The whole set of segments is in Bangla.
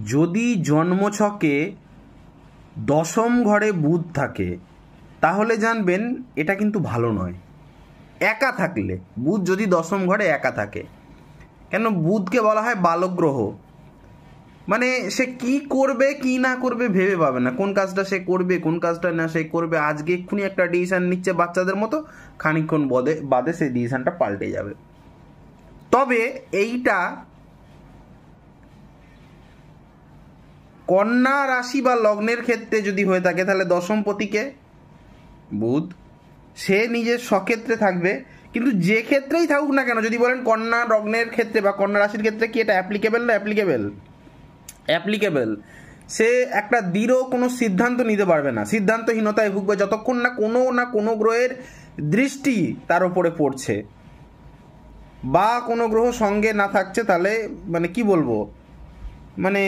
যদি জন্মছকে দশম ঘরে বুধ থাকে তাহলে জানবেন এটা কিন্তু ভালো নয়। একা থাকলে, বুধ যদি দশম ঘরে একা থাকে, কেন বুধকে বলা হয় বালগ্রহ, মানে সে কি করবে কি না করবে ভেবে পাবে না, কোন কাজটা সে করবে কোন কাজটা না সে করবে। আজকে এক্ষুনি একটা ডিসিশন নিচ্ছে বাচ্চাদের মতো, খানিকক্ষণ বাদে সেই ডিসিশনটা পাল্টে যাবে। তবে এইটা কন্যা রাশি বা লগ্নের ক্ষেত্রে যদি হয়ে থাকে তাহলে দশমপতিকে বুধ, সে নিজের স্বক্ষেত্রে থাকবে। কিন্তু যে ক্ষেত্রেই থাকুক না কেন, যদি বলেন কন্যা লগ্নের ক্ষেত্রে বা কন্যা রাশির ক্ষেত্রে কি এটা অ্যাপ্লিকেবল না অ্যাপ্লিকেবল, সে একটা দৃঢ় কোনো সিদ্ধান্ত নিতে পারবে না, সিদ্ধান্তহীনতায় ভুগবে যতক্ষণ না কোনো গ্রহের দৃষ্টি তার উপরে পড়ছে বা কোনো গ্রহ সঙ্গে না থাকছে। তাহলে মানে কি বলবো, মানে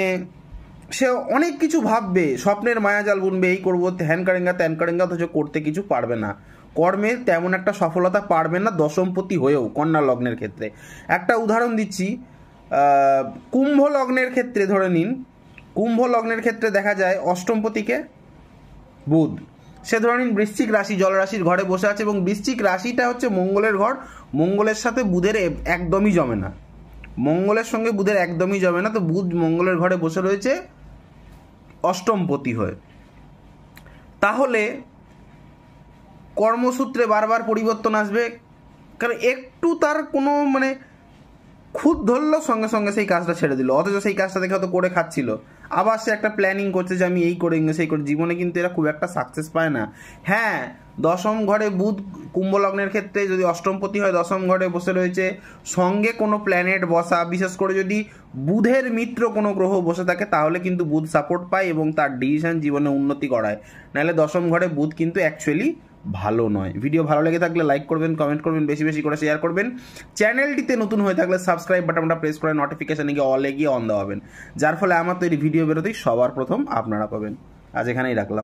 সে অনেক কিছু ভাববে, স্বপ্নের মায়াজাল বুনবে, এই করবো হ্যান কারেঙ্গা ত্যান কারেঙ্গা, অথচ করতে কিছু পারবে না, কর্মে তেমন একটা সফলতা পারবে না দশমপতি হয়েও। কন্যা লগ্নের ক্ষেত্রে একটা উদাহরণ দিচ্ছি, কুম্ভ লগ্নের ক্ষেত্রে ধরে নিন, কুম্ভ লগ্নের ক্ষেত্রে দেখা যায় অষ্টমপতিকে বুধ, সে ধরে নিন বৃশ্চিক রাশি জলরাশির ঘরে বসে আছে, এবং বৃশ্চিক রাশিটা হচ্ছে মঙ্গলের ঘর, মঙ্গলের সাথে বুধের একদমই জমে না, মঙ্গলের সঙ্গে বুধের একদমই জমে না। তো বুধ মঙ্গলের ঘরে বসে রয়েছে অষ্টমপতি হয়ে। তাহলে কর্মসূত্রে বারবার পরিবর্তন আসবে, কারণ একটু তার কোনো মানে খুদ ধরলো সঙ্গে সঙ্গে সেই কাজটা ছেড়ে দিল, অথচ সেই কাজটা দেখে হয়তো করে খাচ্ছিল, আবার সে একটা প্ল্যানিং করছে যে আমি এই করে সেই করে। জীবনে কিন্তু এরা খুব একটা সাকসেস পায় না। হ্যাঁ, দশম ঘরে বুধ কুম্ভ লগ্নের ক্ষেত্রে যদি অষ্টমপতি হয়, দশম ঘরে বসে রয়েছে, সঙ্গে কোনো প্ল্যানেট বসা, বিশেষ করে যদি বুধের মিত্র কোনো গ্রহ বসে থাকে তাহলে কিন্তু বুধ সাপোর্ট পায় এবং তার ডিসিশন জীবনে উন্নতি করায়। নাহলে দশম ঘরে বুধ কিন্তু অ্যাকচুয়ালি ভালো নয়। ভিডিও ভালো লেগে থাকলে লাইক করবেন, কমেন্ট করবেন, বেশি বেশি করে শেয়ার করবেন। চ্যানেলটিতে নতুন হয়ে থাকলে সাবস্ক্রাইব বাটনটা প্রেস করে নোটিফিকেশনে গিয়ে অলে গিয়ে অন দেওয়াবেন, যার ফলে আমার তৈরি ভিডিও বেরোতেই সবার প্রথম আপনারা পাবেন। আজ এখানেই রাখলাম।